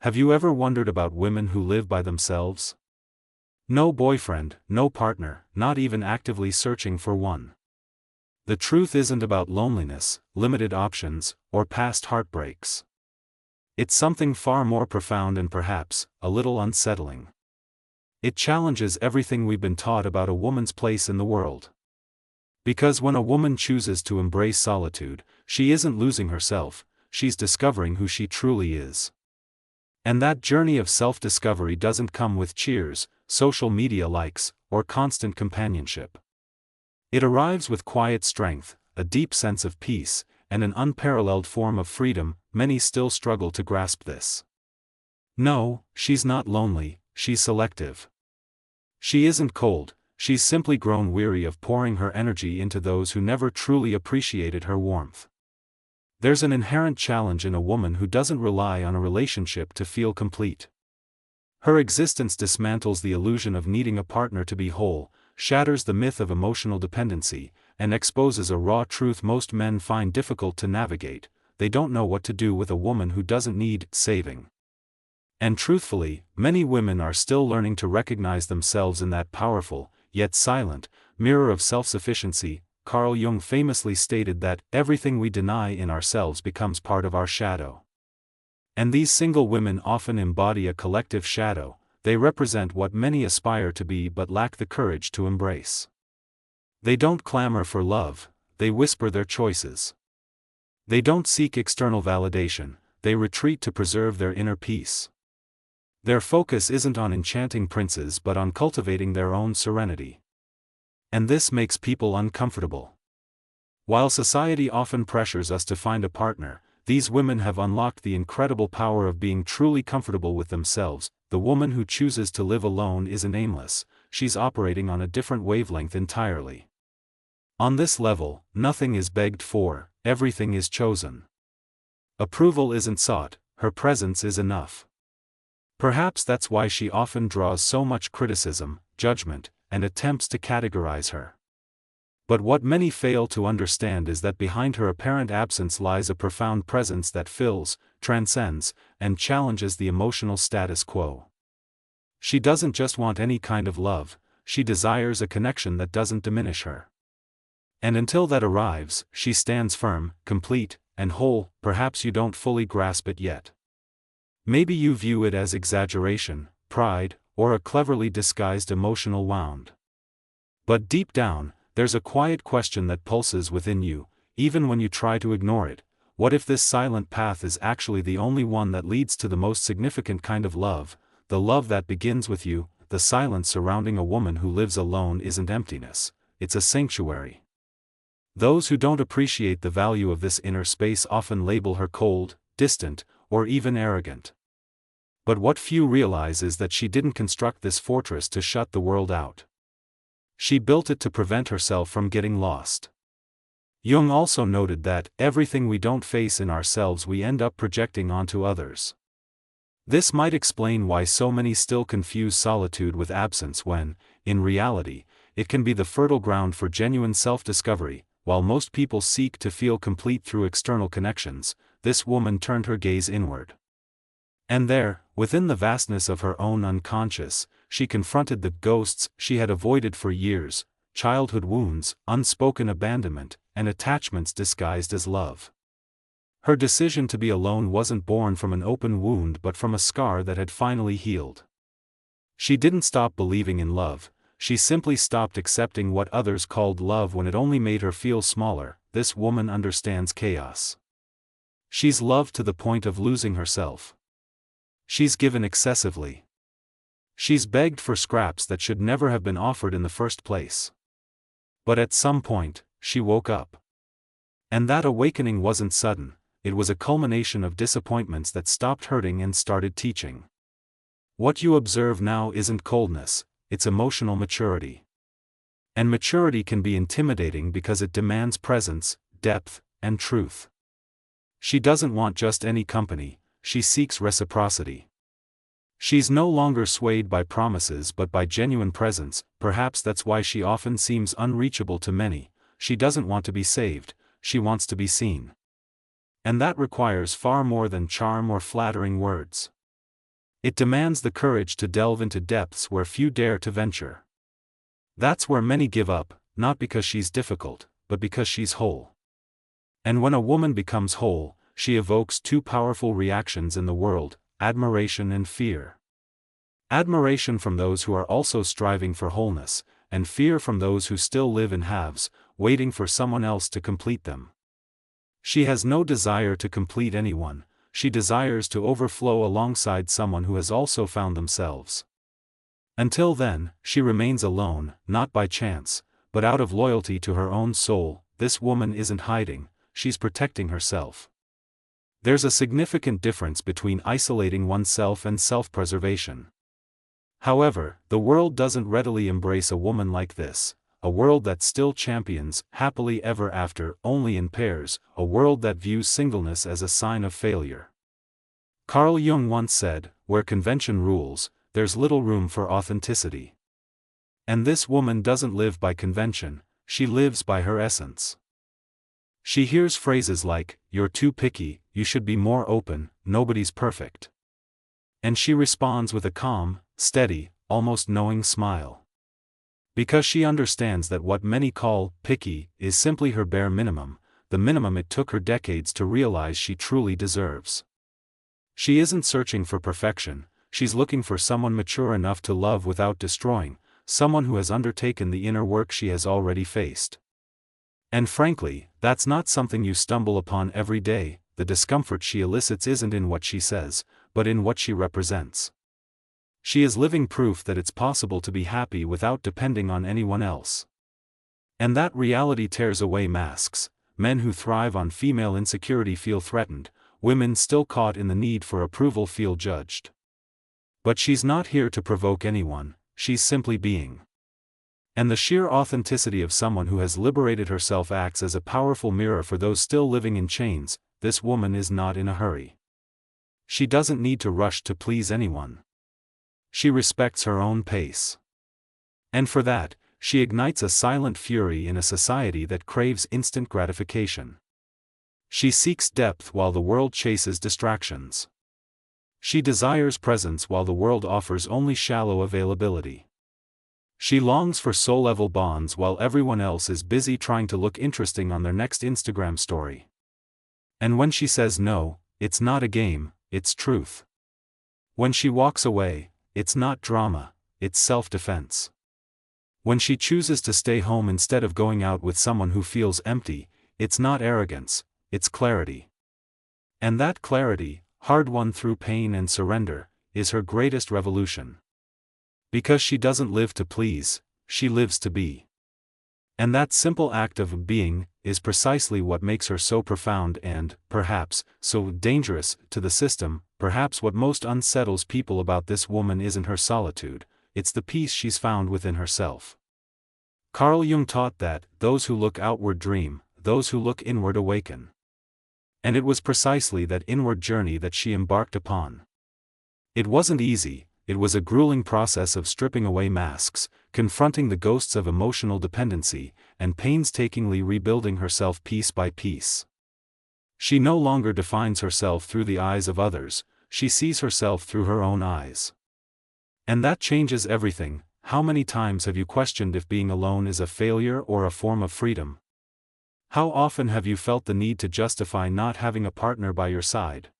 Have you ever wondered about women who live by themselves? No boyfriend, no partner, not even actively searching for one. The truth isn't about loneliness, limited options, or past heartbreaks. It's something far more profound and perhaps a little unsettling. It challenges everything we've been taught about a woman's place in the world. Because when a woman chooses to embrace solitude, she isn't losing herself, she's discovering who she truly is. And that journey of self-discovery doesn't come with cheers, social media likes, or constant companionship. It arrives with quiet strength, a deep sense of peace, and an unparalleled form of freedom. Many still struggle to grasp this. No, she's not lonely, she's selective. She isn't cold, she's simply grown weary of pouring her energy into those who never truly appreciated her warmth. There's an inherent challenge in a woman who doesn't rely on a relationship to feel complete. Her existence dismantles the illusion of needing a partner to be whole, shatters the myth of emotional dependency, and exposes a raw truth most men find difficult to navigate: they don't know what to do with a woman who doesn't need saving. And truthfully, many women are still learning to recognize themselves in that powerful, yet silent, mirror of self-sufficiency. Carl Jung famously stated that everything we deny in ourselves becomes part of our shadow. And these single women often embody a collective shadow. They represent what many aspire to be but lack the courage to embrace. They don't clamor for love, they whisper their choices. They don't seek external validation, they retreat to preserve their inner peace. Their focus isn't on enchanting princes but on cultivating their own serenity. And this makes people uncomfortable. While society often pressures us to find a partner, these women have unlocked the incredible power of being truly comfortable with themselves. The woman who chooses to live alone isn't aimless, she's operating on a different wavelength entirely. On this level, nothing is begged for, everything is chosen. Approval isn't sought, her presence is enough. Perhaps that's why she often draws so much criticism, judgment, and attempts to categorize her. But what many fail to understand is that behind her apparent absence lies a profound presence that fills, transcends, and challenges the emotional status quo. She doesn't just want any kind of love, she desires a connection that doesn't diminish her. And until that arrives, she stands firm, complete, and whole. Perhaps you don't fully grasp it yet. Maybe you view it as exaggeration, pride, or a cleverly disguised emotional wound. But deep down, there's a quiet question that pulses within you, even when you try to ignore it. What if this silent path is actually the only one that leads to the most significant kind of love, the love that begins with you? The silence surrounding a woman who lives alone isn't emptiness, it's a sanctuary. Those who don't appreciate the value of this inner space often label her cold, distant, or even arrogant. But what few realize is that she didn't construct this fortress to shut the world out. She built it to prevent herself from getting lost. Jung also noted that everything we don't face in ourselves we end up projecting onto others. This might explain why so many still confuse solitude with absence when, in reality, it can be the fertile ground for genuine self-discovery. While most people seek to feel complete through external connections, this woman turned her gaze inward. And there, within the vastness of her own unconscious, she confronted the ghosts she had avoided for years: childhood wounds, unspoken abandonment, and attachments disguised as love. Her decision to be alone wasn't born from an open wound but from a scar that had finally healed. She didn't stop believing in love, she simply stopped accepting what others called love when it only made her feel smaller. This woman understands chaos. She's loved to the point of losing herself. She's given excessively. She's begged for scraps that should never have been offered in the first place. But at some point, she woke up. And that awakening wasn't sudden, it was a culmination of disappointments that stopped hurting and started teaching. What you observe now isn't coldness, it's emotional maturity. And maturity can be intimidating because it demands presence, depth, and truth. She doesn't want just any company, she seeks reciprocity. She's no longer swayed by promises but by genuine presence. Perhaps that's why she often seems unreachable to many. She doesn't want to be saved, she wants to be seen. And that requires far more than charm or flattering words. It demands the courage to delve into depths where few dare to venture. That's where many give up, not because she's difficult, but because she's whole. And when a woman becomes whole, she evokes two powerful reactions in the world: admiration and fear. Admiration from those who are also striving for wholeness, and fear from those who still live in halves, waiting for someone else to complete them. She has no desire to complete anyone, she desires to overflow alongside someone who has also found themselves. Until then, she remains alone, not by chance, but out of loyalty to her own soul. This woman isn't hiding, she's protecting herself. There's a significant difference between isolating oneself and self-preservation. However, the world doesn't readily embrace a woman like this, a world that still champions happily ever after only in pairs, a world that views singleness as a sign of failure. Carl Jung once said, "Where convention rules, there's little room for authenticity." And this woman doesn't live by convention, she lives by her essence. She hears phrases like, "You're too picky, you should be more open, nobody's perfect." And she responds with a calm, steady, almost knowing smile. Because she understands that what many call picky is simply her bare minimum, the minimum it took her decades to realize she truly deserves. She isn't searching for perfection, she's looking for someone mature enough to love without destroying, someone who has undertaken the inner work she has already faced. And frankly, that's not something you stumble upon every day. The discomfort she elicits isn't in what she says, but in what she represents. She is living proof that it's possible to be happy without depending on anyone else. And that reality tears away masks. Men who thrive on female insecurity feel threatened, women still caught in the need for approval feel judged. But she's not here to provoke anyone, she's simply being. And the sheer authenticity of someone who has liberated herself acts as a powerful mirror for those still living in chains. This woman is not in a hurry. She doesn't need to rush to please anyone. She respects her own pace. And for that, she ignites a silent fury in a society that craves instant gratification. She seeks depth while the world chases distractions. She desires presence while the world offers only shallow availability. She longs for soul-level bonds while everyone else is busy trying to look interesting on their next Instagram story. And when she says no, it's not a game, it's truth. When she walks away, it's not drama, it's self-defense. When she chooses to stay home instead of going out with someone who feels empty, it's not arrogance, it's clarity. And that clarity, hard-won through pain and surrender, is her greatest revolution. Because she doesn't live to please, she lives to be. And that simple act of being is precisely what makes her so profound and, perhaps, so dangerous to the system. Perhaps what most unsettles people about this woman isn't her solitude, it's the peace she's found within herself. Carl Jung taught that, those who look outward dream, those who look inward awaken. And it was precisely that inward journey that she embarked upon. It wasn't easy, it was a grueling process of stripping away masks, confronting the ghosts of emotional dependency, and painstakingly rebuilding herself piece by piece. She no longer defines herself through the eyes of others, she sees herself through her own eyes. And that changes everything. How many times have you questioned if being alone is a failure or a form of freedom? How often have you felt the need to justify not having a partner by your side?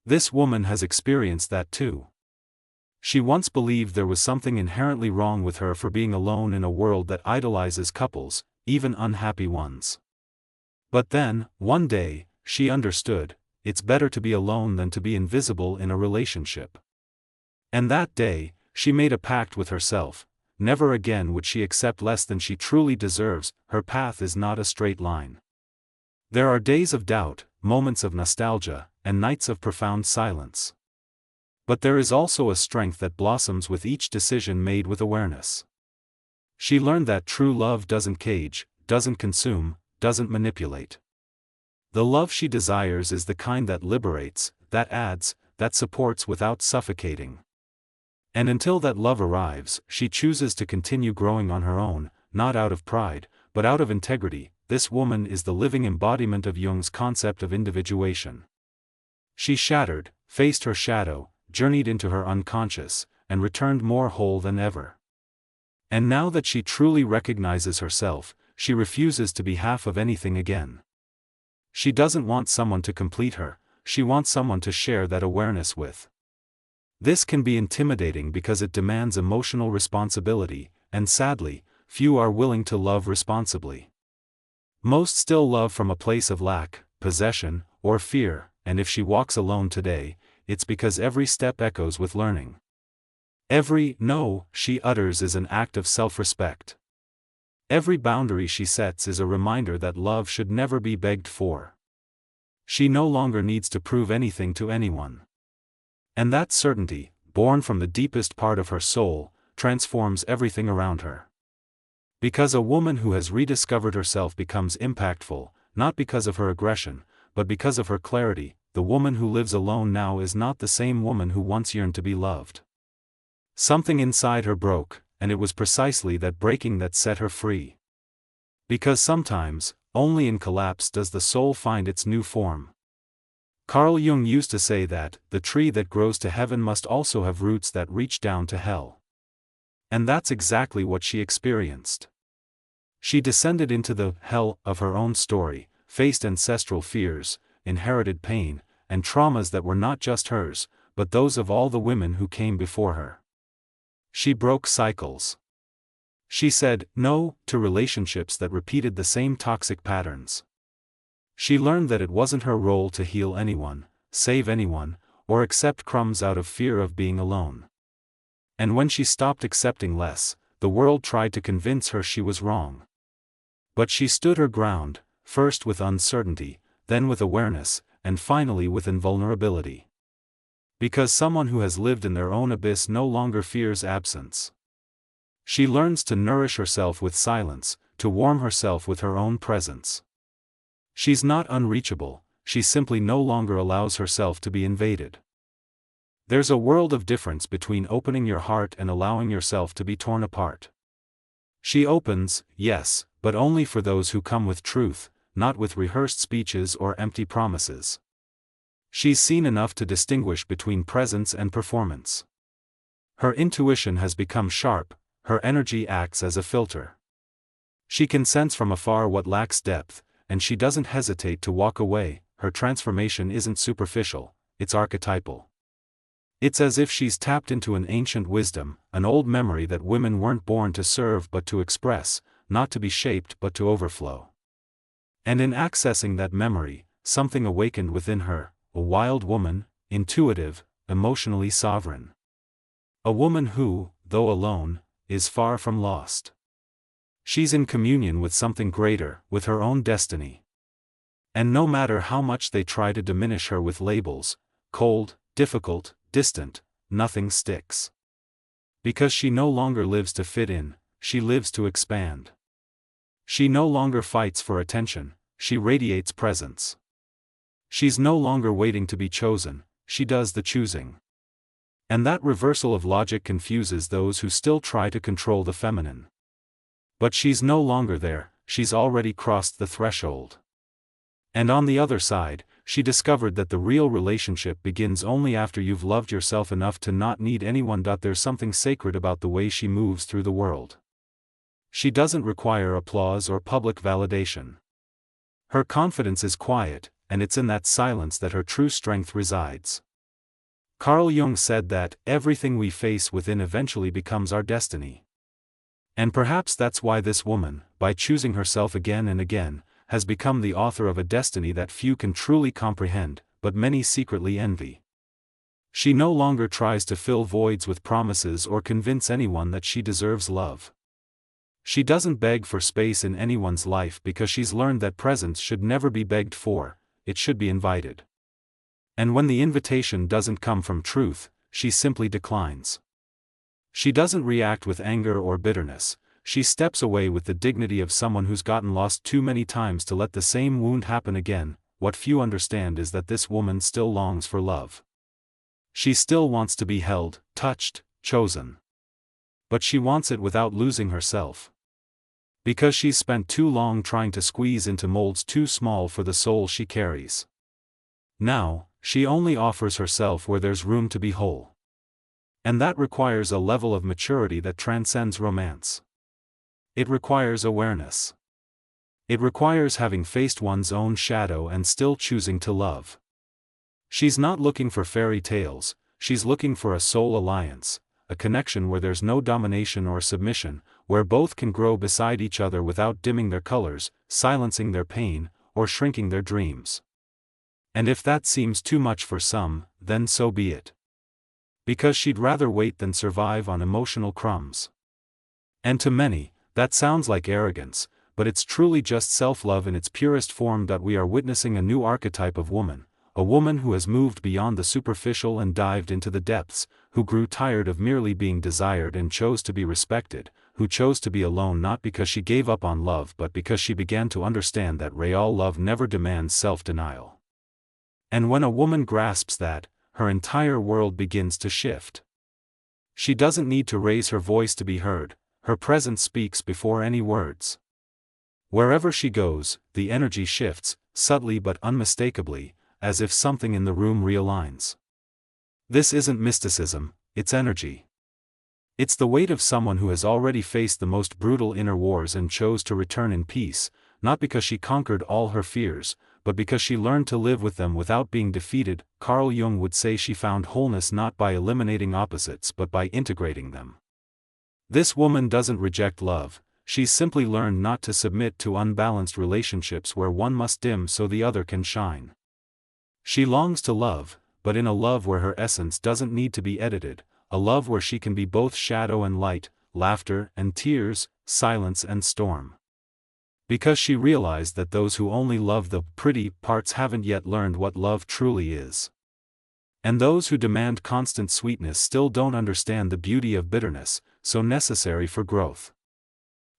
This woman has experienced that too. She once believed there was something inherently wrong with her for being alone in a world that idolizes couples, even unhappy ones. But then, one day, she understood, it's better to be alone than to be invisible in a relationship. And that day, she made a pact with herself: never again would she accept less than she truly deserves. Her path is not a straight line. There are days of doubt, moments of nostalgia, and nights of profound silence. But there is also a strength that blossoms with each decision made with awareness. She learned that true love doesn't cage, doesn't consume, doesn't manipulate. The love she desires is the kind that liberates, that adds, that supports without suffocating. And until that love arrives, she chooses to continue growing on her own, not out of pride, but out of integrity. This woman is the living embodiment of Jung's concept of individuation. She shattered, faced her shadow, journeyed into her unconscious, and returned more whole than ever. And now that she truly recognizes herself, she refuses to be half of anything again. She doesn't want someone to complete her, she wants someone to share that awareness with. This can be intimidating because it demands emotional responsibility, and sadly, few are willing to love responsibly. Most still love from a place of lack, possession, or fear, and if she walks alone today, it's because every step echoes with learning. Every "no" she utters is an act of self-respect. Every boundary she sets is a reminder that love should never be begged for. She no longer needs to prove anything to anyone. And that certainty, born from the deepest part of her soul, transforms everything around her. Because a woman who has rediscovered herself becomes impactful, not because of her aggression, but because of her clarity. The woman who lives alone now is not the same woman who once yearned to be loved. Something inside her broke, and it was precisely that breaking that set her free. Because sometimes, only in collapse does the soul find its new form. Carl Jung used to say that, the tree that grows to heaven must also have roots that reach down to hell. And that's exactly what she experienced. She descended into the hell of her own story, faced ancestral fears, inherited pain, and traumas that were not just hers, but those of all the women who came before her. She broke cycles. She said no to relationships that repeated the same toxic patterns. She learned that it wasn't her role to heal anyone, save anyone, or accept crumbs out of fear of being alone. And when she stopped accepting less, the world tried to convince her she was wrong. But she stood her ground, first with uncertainty, then with awareness, and finally with invulnerability. Because someone who has lived in their own abyss no longer fears absence. She learns to nourish herself with silence, to warm herself with her own presence. She's not unreachable, she simply no longer allows herself to be invaded. There's a world of difference between opening your heart and allowing yourself to be torn apart. She opens, yes, but only for those who come with truth, not with rehearsed speeches or empty promises. She's seen enough to distinguish between presence and performance. Her intuition has become sharp, her energy acts as a filter. She can sense from afar what lacks depth, and she doesn't hesitate to walk away. Her transformation isn't superficial, it's archetypal. It's as if she's tapped into an ancient wisdom, an old memory that women weren't born to serve but to express, not to be shaped but to overflow. And in accessing that memory, something awakened within her, a wild woman, intuitive, emotionally sovereign. A woman who, though alone, is far from lost. She's in communion with something greater, with her own destiny. And no matter how much they try to diminish her with labels, cold, difficult, distant, nothing sticks. Because she no longer lives to fit in, she lives to expand. She no longer fights for attention, she radiates presence. She's no longer waiting to be chosen, she does the choosing. And that reversal of logic confuses those who still try to control the feminine. But she's no longer there, she's already crossed the threshold. And on the other side, she discovered that the real relationship begins only after you've loved yourself enough to not need anyone. There's something sacred about the way she moves through the world. She doesn't require applause or public validation. Her confidence is quiet, and it's in that silence that her true strength resides. Carl Jung said that everything we face within eventually becomes our destiny. And perhaps that's why this woman, by choosing herself again and again, has become the author of a destiny that few can truly comprehend, but many secretly envy. She no longer tries to fill voids with promises or convince anyone that she deserves love. She doesn't beg for space in anyone's life because she's learned that presence should never be begged for, it should be invited. And when the invitation doesn't come from truth, she simply declines. She doesn't react with anger or bitterness, she steps away with the dignity of someone who's gotten lost too many times to let the same wound happen again. What few understand is that this woman still longs for love. She still wants to be held, touched, chosen. But she wants it without losing herself. Because she's spent too long trying to squeeze into molds too small for the soul she carries. Now, she only offers herself where there's room to be whole. And that requires a level of maturity that transcends romance. It requires awareness. It requires having faced one's own shadow and still choosing to love. She's not looking for fairy tales, she's looking for a soul alliance, a connection where there's no domination or submission, where both can grow beside each other without dimming their colors, silencing their pain, or shrinking their dreams. And if that seems too much for some, then so be it. Because she'd rather wait than survive on emotional crumbs. And to many, that sounds like arrogance, but it's truly just self-love in its purest form that we are witnessing a new archetype of woman, a woman who has moved beyond the superficial and dived into the depths, who grew tired of merely being desired and chose to be respected, who chose to be alone not because she gave up on love but because she began to understand that real love never demands self-denial. And when a woman grasps that, her entire world begins to shift. She doesn't need to raise her voice to be heard, her presence speaks before any words. Wherever she goes, the energy shifts, subtly but unmistakably, as if something in the room realigns. This isn't mysticism, it's energy. It's the weight of someone who has already faced the most brutal inner wars and chose to return in peace, not because she conquered all her fears, but because she learned to live with them without being defeated. Carl Jung would say she found wholeness not by eliminating opposites but by integrating them. This woman doesn't reject love, she's simply learned not to submit to unbalanced relationships where one must dim so the other can shine. She longs to love, but in a love where her essence doesn't need to be edited, a love where she can be both shadow and light, laughter and tears, silence and storm. Because she realized that those who only love the pretty parts haven't yet learned what love truly is. And those who demand constant sweetness still don't understand the beauty of bitterness, so necessary for growth.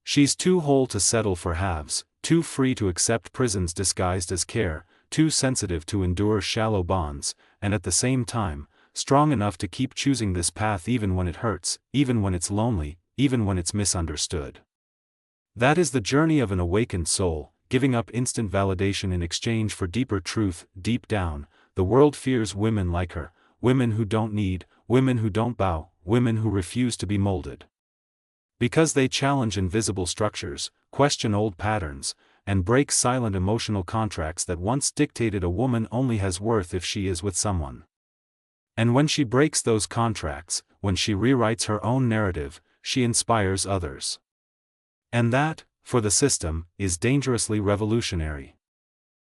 She's too whole to settle for halves, too free to accept prisons disguised as care, too sensitive to endure shallow bonds, and at the same time, strong enough to keep choosing this path even when it hurts, even when it's lonely, even when it's misunderstood. That is the journey of an awakened soul, giving up instant validation in exchange for deeper truth. Deep down, the world fears women like her, women who don't need, women who don't bow, women who refuse to be molded. Because they challenge invisible structures, question old patterns, and break silent emotional contracts that once dictated a woman only has worth if she is with someone. And when she breaks those contracts, when she rewrites her own narrative, she inspires others. And that, for the system, is dangerously revolutionary.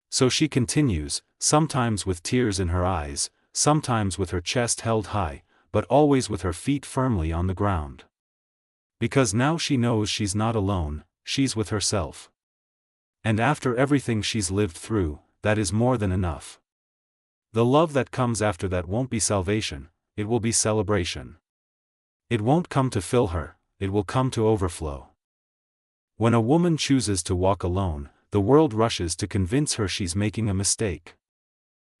So she continues, sometimes with tears in her eyes, sometimes with her chest held high, but always with her feet firmly on the ground. Because now she knows she's not alone, she's with herself. And after everything she's lived through, that is more than enough. The love that comes after that won't be salvation, it will be celebration. It won't come to fill her, it will come to overflow. When a woman chooses to walk alone, the world rushes to convince her she's making a mistake.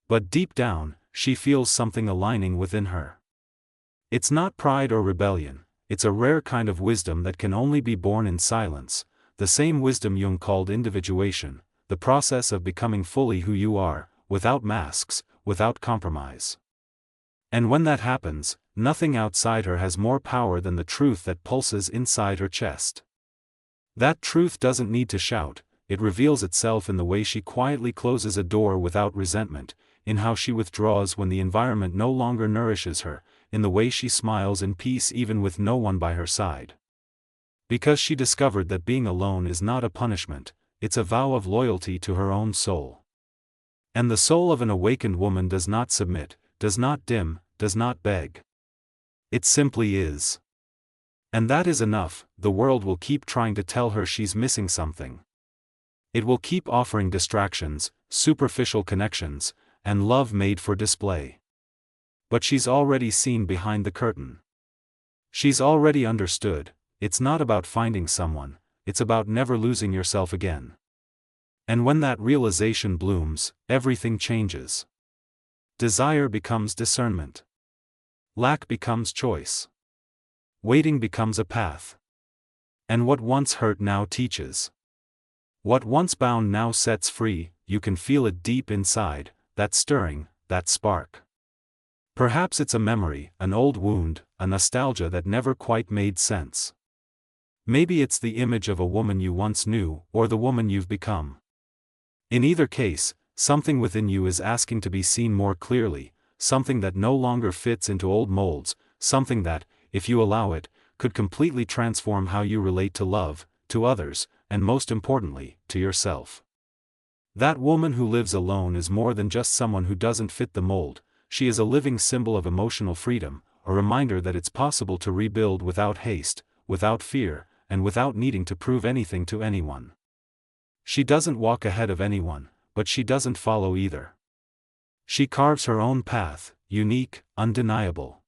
But deep down, she feels something aligning within her. It's not pride or rebellion, it's a rare kind of wisdom that can only be born in silence, the same wisdom Jung called individuation, the process of becoming fully who you are, without masks, without compromise. And when that happens, nothing outside her has more power than the truth that pulses inside her chest. That truth doesn't need to shout, it reveals itself in the way she quietly closes a door without resentment, in how she withdraws when the environment no longer nourishes her, in the way she smiles in peace even with no one by her side. Because she discovered that being alone is not a punishment, it's a vow of loyalty to her own soul. And the soul of an awakened woman does not submit, does not dim, does not beg. It simply is. And that is enough. The world will keep trying to tell her she's missing something. It will keep offering distractions, superficial connections, and love made for display. But she's already seen behind the curtain. She's already understood, it's not about finding someone, it's about never losing yourself again. And when that realization blooms, everything changes. Desire becomes discernment. Lack becomes choice. Waiting becomes a path. And what once hurt now teaches. What once bound now sets free. You can feel it deep inside, that stirring, that spark. Perhaps it's a memory, an old wound, a nostalgia that never quite made sense. Maybe it's the image of a woman you once knew, or the woman you've become. In either case, something within you is asking to be seen more clearly, something that no longer fits into old molds, something that, if you allow it, could completely transform how you relate to love, to others, and most importantly, to yourself. That woman who lives alone is more than just someone who doesn't fit the mold. She is a living symbol of emotional freedom, a reminder that it's possible to rebuild without haste, without fear, and without needing to prove anything to anyone. She doesn't walk ahead of anyone, but she doesn't follow either. She carves her own path, unique, undeniable.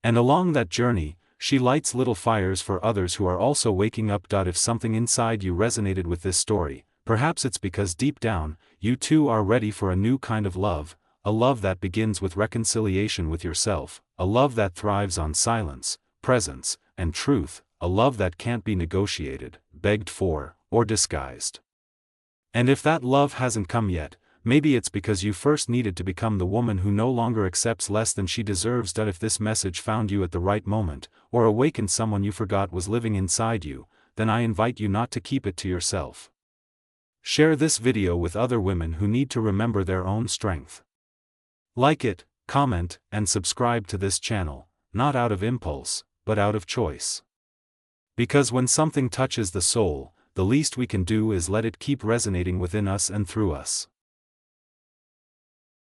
And along that journey, she lights little fires for others who are also waking up. If something inside you resonated with this story, perhaps it's because deep down, you too are ready for a new kind of love, a love that begins with reconciliation with yourself, a love that thrives on silence, presence, and truth, a love that can't be negotiated, begged for, or disguised. And if that love hasn't come yet, maybe it's because you first needed to become the woman who no longer accepts less than she deserves. If this message found you at the right moment, or awakened someone you forgot was living inside you, then I invite you not to keep it to yourself. Share this video with other women who need to remember their own strength. Like it, comment, and subscribe to this channel, not out of impulse, but out of choice. Because when something touches the soul, the least we can do is let it keep resonating within us and through us.